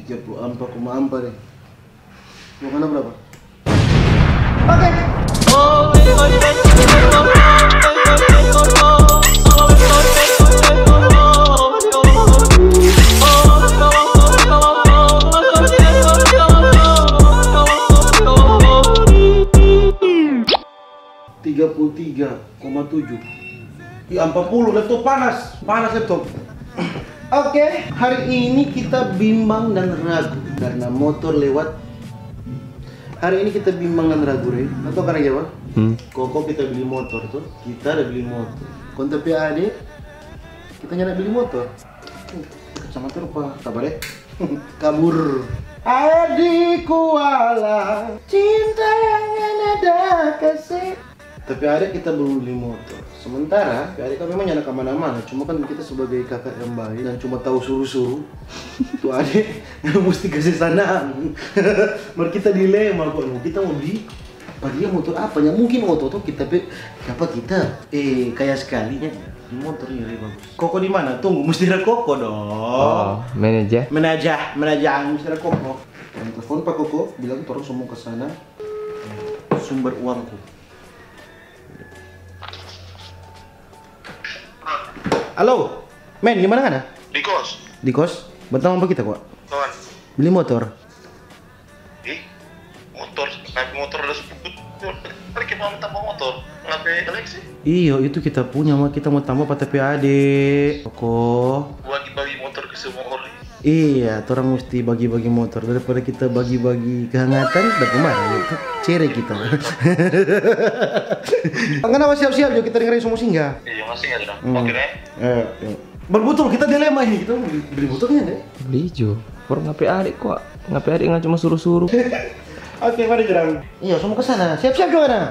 34,4 deh. Mau mana berapa? Oke. 33,7. Ya 40, laptop panas laptop. Oke, hari ini kita bimbang dan ragu karena motor lewat. Hari ini kita bimbang dan ragu, Rey. Atau karena apa? Koko kita beli motor tuh, kita ada beli motor. Kontak PAD, kita nyana beli motor. Kecamatan apa? Kabar deh. Kabur. Adikku ala cinta yang ada kasih. Tapi ada kita belum beli motor. Sementara ada kan memang nyana kemana-mana. Cuma kan kita sebagai kakak yang baik dan cuma tahu suruh-suruh. Tuh adek yang mesti kasih sanaan. Mari kita dilema kok. Kita mau beli dia motor apa? Yang mungkin motor tuh kita apa kita kayak sekalinya motor ini bagus. Koko di mana? Tunggu, mesti ada Koko dong. Oh, manajer Mesti ada Koko. Telepon Pak Koko, bilang tolong semua ke sana. Sumber uangku. Halo, men, gimana kan? Di kos. Di kos? Bentar apa kita kok? Kawan. Beli motor. Motor udah sebut. Mari kita mau tambah motor. Ngapain koleksi? Iya, itu kita punya, kita mau tambah PAD. Koko. Bagi-bagi motor ke semua orang. Iya, orang mesti bagi-bagi motor daripada kita bagi-bagi kehangatan. Udah kemarin itu cere kita. Kenapa siap-siap juga kita dengerin semua singgah? Iya, masih nggak ada. Oke deh. Berbutul kita dilema ini, kita beli motornya deh. beli jo. Orang ngapain adik kok? Ngapain adik nggak cuma suruh-suruh? Oke, mari Jerang. Iya, semua ke sana. Siap-siap juga na.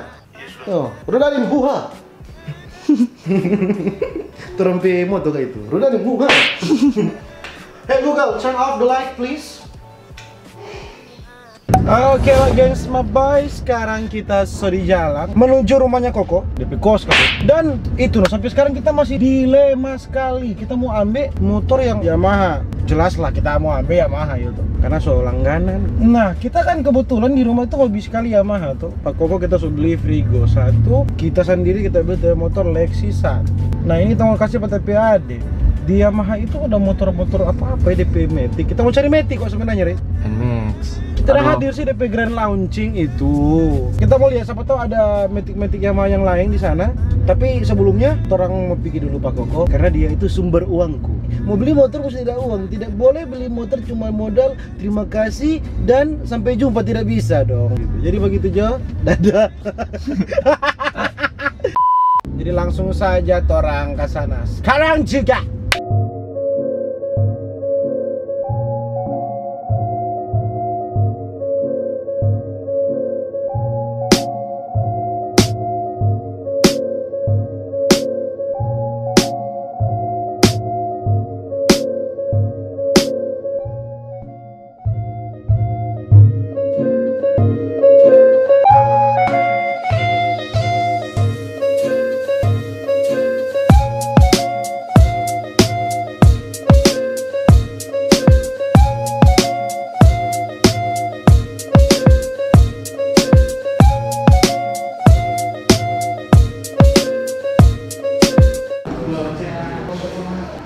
Yo, rudahin buha. Terempe motor kayak itu. Rudahin buha. Hey Google, turn off the light please. Oke lah gengs, my boy. Sekarang kita sudah di jalan menuju rumahnya Koko, DP kos kan. Dan itu loh, sampai sekarang kita masih dilema sekali. Kita mau ambil motor yang Yamaha. Jelas lah kita mau ambil Yamaha itu, karena so langganan. Nah, kita kan kebetulan di rumah itu hobi sekali Yamaha tuh. Pak Koko kita sudah beli Frigo 1, kita sendiri kita beli motor Lexi 1. Nah, ini kita mau kasih pada PAD. Di Yamaha itu ada motor-motor apa-apa ya, DP Matic. Kita mau cari Matic kok sebenarnya, Re. NMAX. Kita udah hadir sih DP Grand Launching itu. Kita mau lihat siapa tahu ada Matic Yamaha yang lain di sana. Tapi sebelumnya orang mau pikir dulu Pak Koko karena dia itu sumber uangku. Mau beli motor mesti ada uang. Tidak boleh beli motor cuma modal terima kasih dan sampai jumpa, tidak bisa dong. Jadi begitu Jo. Dadah. Jadi langsung saja orang ke sana. Sekarang juga.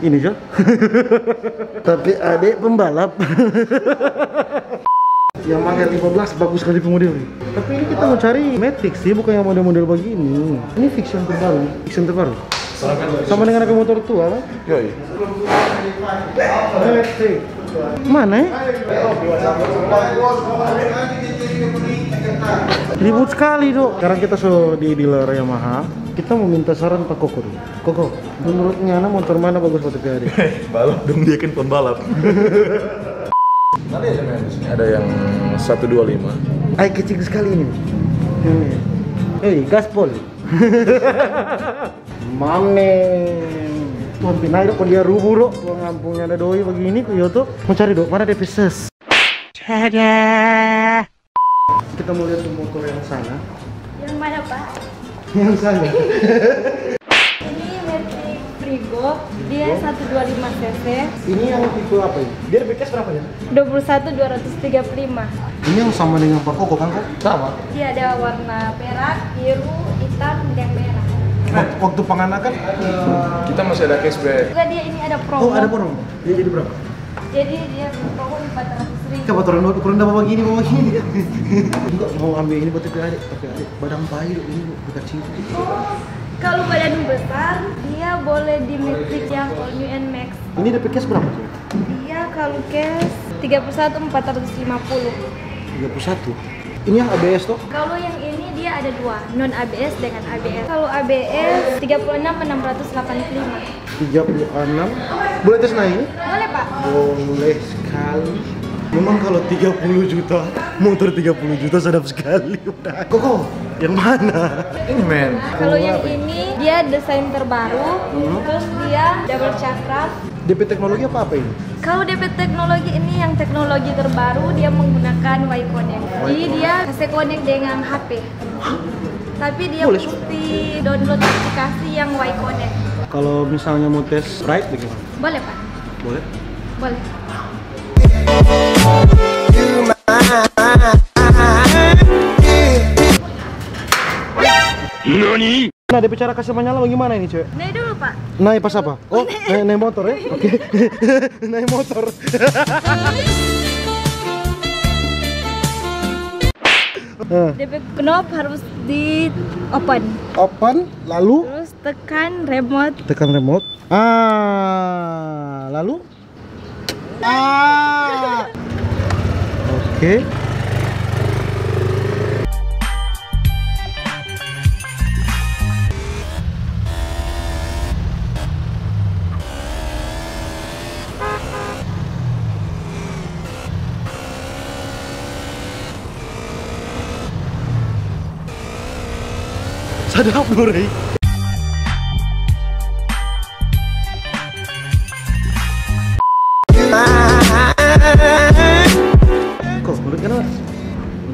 Ini Jo. Tapi adek pembalap. Yamaha 15 bagus sekali pemodel. Tapi ini kita mau cari Matic sih, bukan yang model-model begini. Ini fiction terbaru. Sama dengan aku motor tua kan? Yoi. Matic. Mana ya? Ribut sekali Dok. Sekarang kita di dealer Yamaha. Kita mau minta saran Pak Koko dulu. Koko, menurutnya motor mana bagus buat PAD? Balap dong, dia kan pembalap. Ada ya di sini? Ada yang 125. Ay, kecil sekali ini. Hei, gaspol. Mamen. Tuhan pinai Dok, dia rubuh Dok. Tuhan ngampungnya ada doi begini kok Yoto. Mau cari Dok, mana DP ses? Tada. Kita mau lihat motor yang sana. Yang mana Pak? Yang sana. Ini Matic Frigo, dia 125 cc, Ini yang tipe apa ini? Dia DP berapa ya? 21.235. Ini yang sama dengan Pak Koko kan kok? Sama. Dia ada warna perak, biru, hitam, dan merah. Waktu penganakan Kita masih ada cashback. Juga dia ini ada promo. oh ada promo. Dia jadi berapa? Jadi dia promo 400.000. Coba turun bawa begini. Enggak mau ambil ini buat adik, tapi adik badan bayi ini kecil. Oh, kalau badan besar, dia boleh di Matrix yang All New and Max. Ini DP cash berapa tuh? Dia kalau cash 31.450. 31. Ini yang ABS tuh? Kalau yang ini dia ada dua, non ABS dengan ABS. Kalau ABS 36.685. 36. Boleh tes naik ini? Boleh Pak? Boleh sekali. Memang kalau 30 juta, motor 30 juta sedap sekali. Udah. Koko, yang mana? Ini men. Kalau yang ini dia desain terbaru, terus dia double chakra. DP teknologi apa ini? Kalau DP teknologi ini yang teknologi terbaru, dia menggunakan Y-Connect. Jadi dia bisa connect dengan HP. Tapi dia Boleh, mesti download aplikasi yang Y-Connect. Kalau misalnya mau tes ride bagaimana? Boleh Pak? Boleh. Boleh. Nah, DP cara kasih menyala bagaimana ini, cewek? Naik dulu Pak. Naik pas apa? Oh, naik motor ya? Oke. Naik motor. DP knob harus di open. Open, lalu Terus tekan remote. tekan remote. Lalu Oke. Sadap loh, Rey. Kok menurut kalian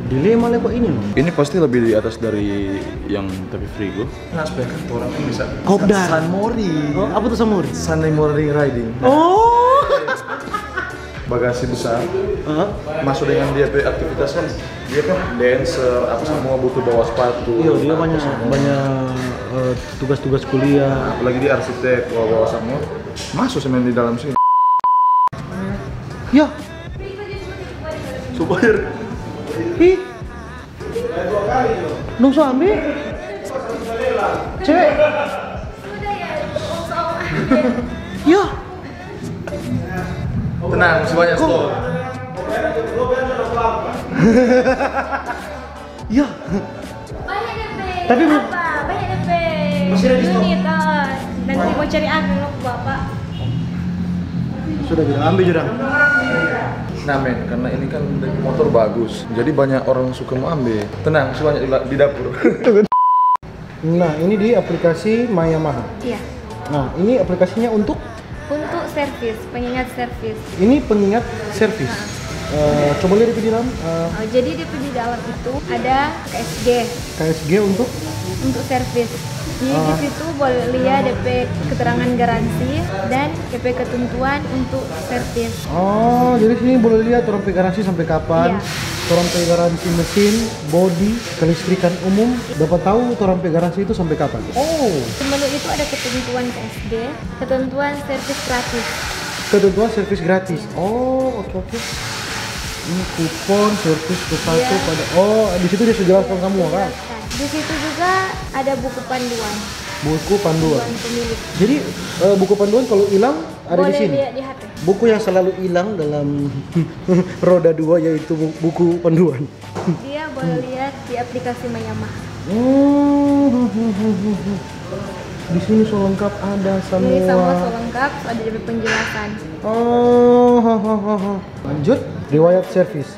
dilema lepas ini loh? Ini pasti lebih di atas dari yang tapi Frigo. Nah, sebenarnya kan orang kan bisa. Kopdar. San Mori. Oh, apa tuh Samuri? Sunday morning riding. Oh. Bagasi besar. Masuk dengan dia pe aktivitas kan. Dia kan dancer, apa semua butuh bawa sepatu. Iya, dia banyak tugas-tugas kuliah. Apalagi dia arsitek, bawa semua. Masuk semen di dalam sini. Ya, Supaya ih. Nung suami. Cewek. Ya. tenang, masih banyak stok. Ya. Banyak DP. Tapi apa? Banyak DP. Masih ada di stok? Unit, nanti mau cari angin Bapak. Sudah bilang ambil jurang. Nah men, karena ini kan motor bagus, jadi banyak orang suka mau ambil. Tenang, masih banyak di dapur. Nah, ini di aplikasi Yamaha. Iya. Nah, ini aplikasinya untuk Untuk servis, pengingat servis. ini pengingat servis. Coba lihat di dalam Jadi di dalam itu ada KSG KSG untuk servis. Jadi di situ boleh lihat DP keterangan garansi dan DP ketentuan untuk servis. oh, jadi sini boleh lihat orang garansi sampai kapan. Iya. Orang garansi mesin, body, kelistrikan umum. Dapat tahu orang garansi itu sampai kapan. Oh, Di menu itu ada ketentuan KSG, ketentuan servis gratis. ketentuan servis gratis. Oh, oke. Ini kupon servis ke satu Iya. pada. Oh, di situ dia sudah jelaskan semua kan. Di situ juga ada buku panduan, Buku panduan. panduan pemilik. Jadi buku panduan kalau hilang ada Boleh di sini. lihat di HP. Buku yang selalu hilang dalam roda 2 yaitu buku panduan. Dia boleh lihat di aplikasi Yamaha. Di sini so lengkap ada semua. Ini semua lengkap, ada DP penjelasan. Lanjut riwayat servis.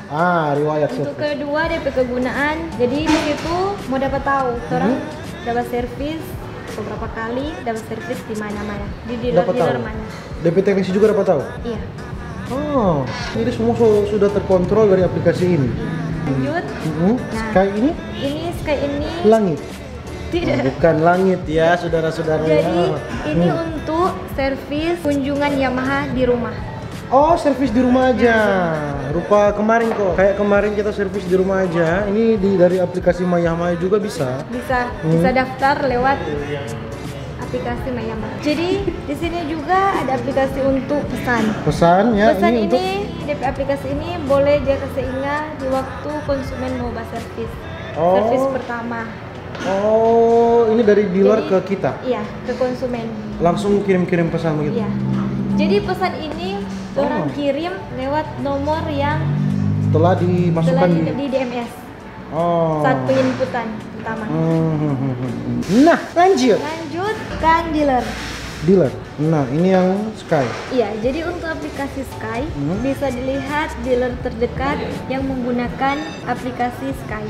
Riwayat Untuk servis. kedua DP kegunaan, jadi di situ mau dapat tahu orang dapat servis beberapa kali, dapat servis di mana-mana, di Dapat dealer tahu. mana. DP teknisi juga dapat tahu. Iya. Ini semua sudah terkontrol dari aplikasi ini. Lanjut. Nah. Sky ini Sky ini langit. tidak. Bukan langit ya, saudara-saudara. Jadi ini untuk servis kunjungan Yamaha di rumah. Oh, servis di rumah aja. Rupa kemarin kok. Kayak kemarin kita servis di rumah aja. Ini dari aplikasi Yamaha juga bisa. Bisa daftar lewat aplikasi Yamaha. Jadi di sini juga ada aplikasi untuk pesan. Pesan ya. Pesan ini ini, untuk DP aplikasi ini boleh dia sehingga di waktu konsumen mau servis. Oh. Servis pertama. Oh, ini dari dealer Jadi, ke kita. Iya, ke konsumen. Langsung kirim-kirim pesan begitu. Iya. Jadi pesan ini orang kirim lewat nomor yang Telah dimasukkan di DMS. Oh. Saat penginputan pertama. Nah, lanjut. Lanjut kan dealer. Dealer. Nah, ini yang Sky. Iya, jadi untuk aplikasi Sky bisa dilihat dealer terdekat yang menggunakan aplikasi Sky.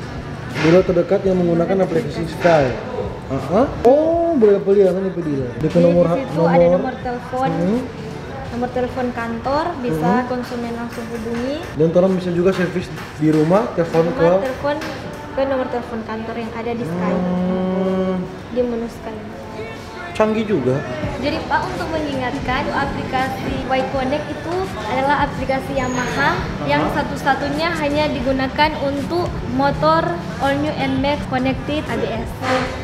Dealer terdekat yang menggunakan aplikasi Sky. Oh, boleh beli kan itu dealer. Di Jadi nomor di situ ada nomor telepon. Nomor telepon kantor bisa konsumen langsung hubungi. Dan orang bisa juga servis di rumah, telepon ke Telepon ke nomor telepon kantor yang ada di Sky. Di menu Sky. Canggih juga. Jadi Pak, untuk mengingatkan aplikasi Y-Connect itu adalah aplikasi Yamaha yang satu-satunya hanya digunakan untuk motor All New NMAX Connected ABS.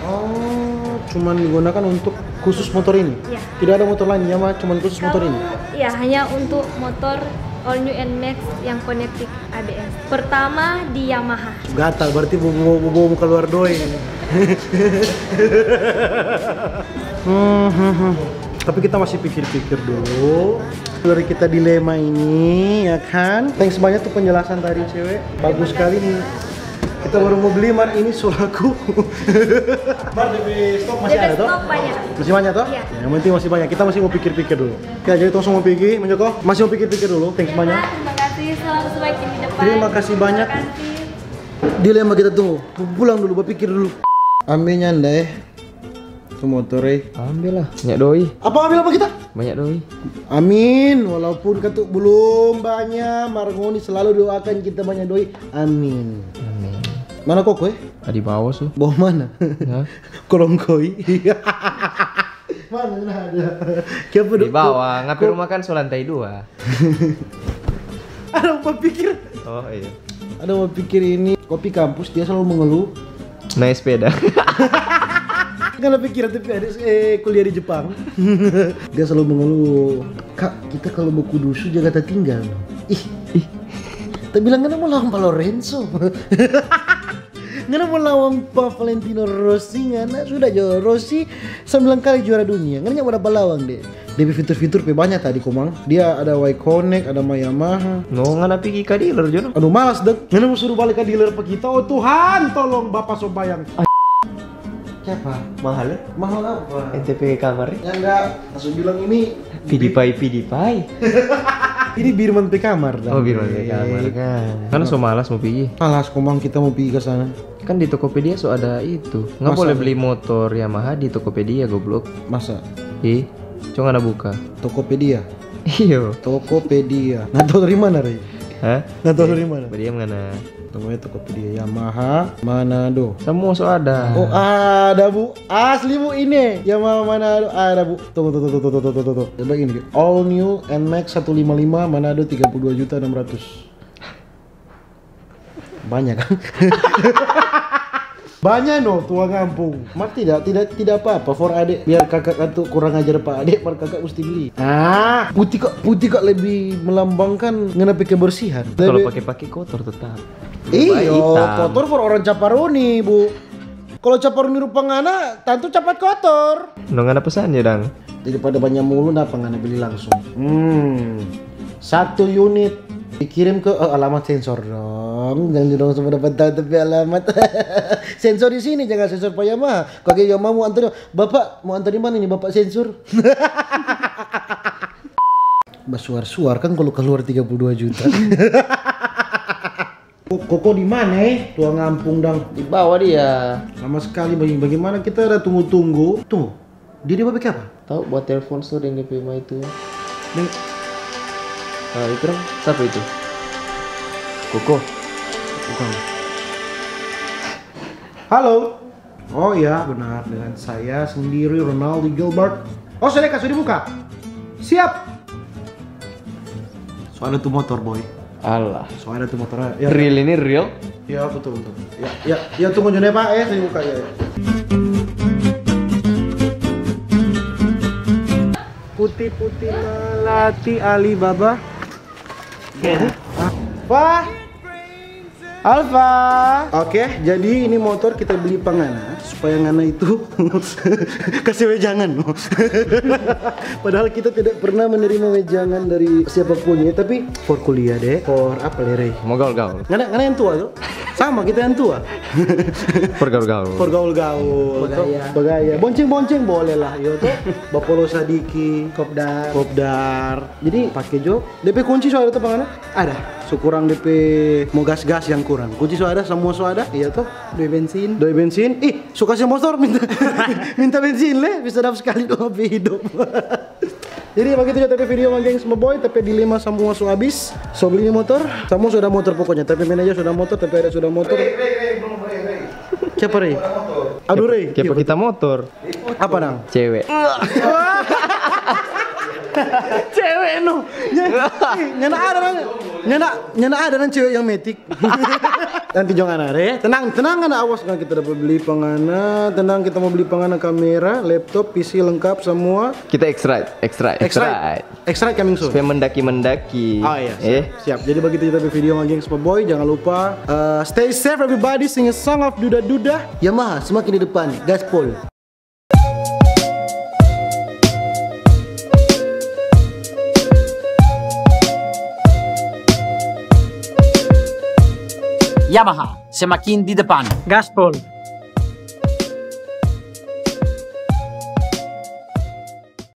Oh, cuman digunakan untuk khusus motor ini? Iya. Tidak ada motor lain, Yamaha cuman khusus motor ini? Iya, hanya untuk motor All New NMAX yang Connected ABS. Pertama di Yamaha. Gatal, berarti mau keluar doi. Tapi kita masih pikir-pikir dulu dari kita dilema ini, ya kan? Thanks banyak tuh penjelasan tadi cewek, bagus sekali nih. Kita baru mau beli Mar, ini solaku. Mar, DP stok masih ada toh? Stok banyak. Masih banyak toh? Iya. Yang penting masih banyak, kita masih mau pikir-pikir dulu. Oke, jadi langsung mau pergi, Menjoko? Masih mau pikir-pikir dulu, thanks Ya, banyak. Pak, terima kasih, selalu semakin di depan. Terima kasih banyak. Terima kasih. Dilema kita tunggu, pulang dulu, berpikir dulu. Ambilnya ndai. Itu motor Ambil lah, banyak doi. Apa ambil apa kita? Banyak doi. Amin. Walaupun ketuk belum banyak, Margoni selalu doakan kita banyak doi. Amin. Amin. Mana kok Di bawah su. Bawah mana? Ya. Kolongkoi. Mana ada? Siapa Di bawah, ngapain rumah kan so lantai 2. Ada apa pikir? Oh iya. Ada apa pikir ini kopi kampus dia selalu mengeluh. Naik sepeda. Kalau pikir tapi ada kuliah di Jepang. Dia selalu mengeluh. Kak, kita kalau mau kudusu jangan tertinggal. Ih. Tapi bilang kan mau lawan Pak Lorenzo. Nggak mau lawan Pak Valentino Rossi, ngana sudah jo Rossi 9 kali juara dunia. Nggak mau dapat lawan deh. Dia fitur-fitur banyak tadi komang. Dia ada Y-Connect, ada Yamaha. No, ngana pergi ke dealer jono. Aduh malas deh. Nggak mau suruh balik ke dealer pe kita. Oh Tuhan, tolong Bapak Sobayang. Siapa? Mahal ya? Mahal apa? NTP kamar. Ya enggak, langsung bilang ini PDPI. ini Birman P kamar dah. Oh, Birman P kamar kan. Karena so malas mau pergi. Malas komang kita mau pergi ke sana. Kan di Tokopedia so ada itu. Nggak Masa? boleh beli motor Yamaha di Tokopedia goblok. Masa? Cuma nggak buka. Tokopedia. Iyo. Tokopedia. Nggak tahu dari mana, Rey? Hah? Nggak tahu dari mana? Dia mana? Namanya Tokopedia Yamaha Manado. Semua so ada. Oh, ada Bu. Asli Bu ini. Yamaha Manado ada Bu. Tunggu. Coba ini. All New NMAX 155 Manado 32.600.000. Banyak kan? Banyak no tua kampung. Mar tidak apa-apa for adik biar kakak itu kurang ajar Pak adik, mar kakak mesti beli. Putih kok lebih melambangkan mengenai kebersihan. Kalau pakai kotor tetap. Iyo, kotor for orang Caparuni, Bu. Kalau Caparuni rupa ngana, tentu cepat kotor. Nggak ada pesannya, Dang. Daripada banyak mulu, napa ngana beli langsung. 1 unit dikirim ke alamat sensor dong. Jangan dong semua dapat tahu tapi alamat. Sensor di sini, jangan sensor Pak Yamaha. Kalau Yamaha mau antar, Bapak mau antar di mana ini Bapak sensor? Basuar-suar kan kalau keluar 32 juta. Koko di mana Tua ngampung dang. Di bawah dia. Lama sekali bagaimana kita ada tunggu. Tunggu. Dia pakai apa? Tahu buat telepon tuh yang di PMA itu. Nih. Itu dong. Siapa itu? Koko. Bukan. Halo. Oh iya benar dengan saya sendiri Ronaldo Gilbert. Oh sudah dibuka. Siap. So ada tuh motor boy. Alah. So ada tuh motor. Ya, Real ini real? ya betul. Ya tunggu dulu Pak ya, saya buka ya. Putih-putih melati Alibaba. Pak. Alfa. Oke, jadi ini motor kita beli pangana supaya ngana itu kasih wejangan. Padahal kita tidak pernah menerima wejangan dari siapapun ya, tapi for kuliah deh, for apa lere? Mau gaul-gaul. Ngana yang tua tuh. Sama kita yang tua. Pergaul-gaul. For gaul-gaul. Bagaya. Bonceng-bonceng boleh lah yo tuh. Bapolo Sadiki, Kopdar. Jadi pakai jo. DP kunci soalnya tuh pangana? Ada. Sekurang DP mau gas-gas yang kurang. Kunci so ada, semua so ada. Iya toh. Doi bensin. Ih, suka sih motor minta bensin le, bisa dapat sekali dua hidup. Jadi begitu ya tapi video geng semua boy, tapi dilema semua so habis. So beli motor, semua sudah motor pokoknya. Tapi manajer sudah motor, tapi ada sudah motor. Siapa Rey? Aduh Rey. Kepo kita motor. Apa nang? Cewek. Cewek no. Nyana ada nang cewek yang metik. Nanti jangan ada ya. Tenang kan awas kan kita dapat beli pangana. Tenang kita mau beli pangana kamera, laptop, PC lengkap semua. Kita extra coming soon. supaya mendaki. Oh iya, siap. Jadi begitu kita video geng semua boy, jangan lupa stay safe everybody, sing a song of Duda Yamaha semakin di depan, gaspol. Yamaha semakin di depan. Gaspol.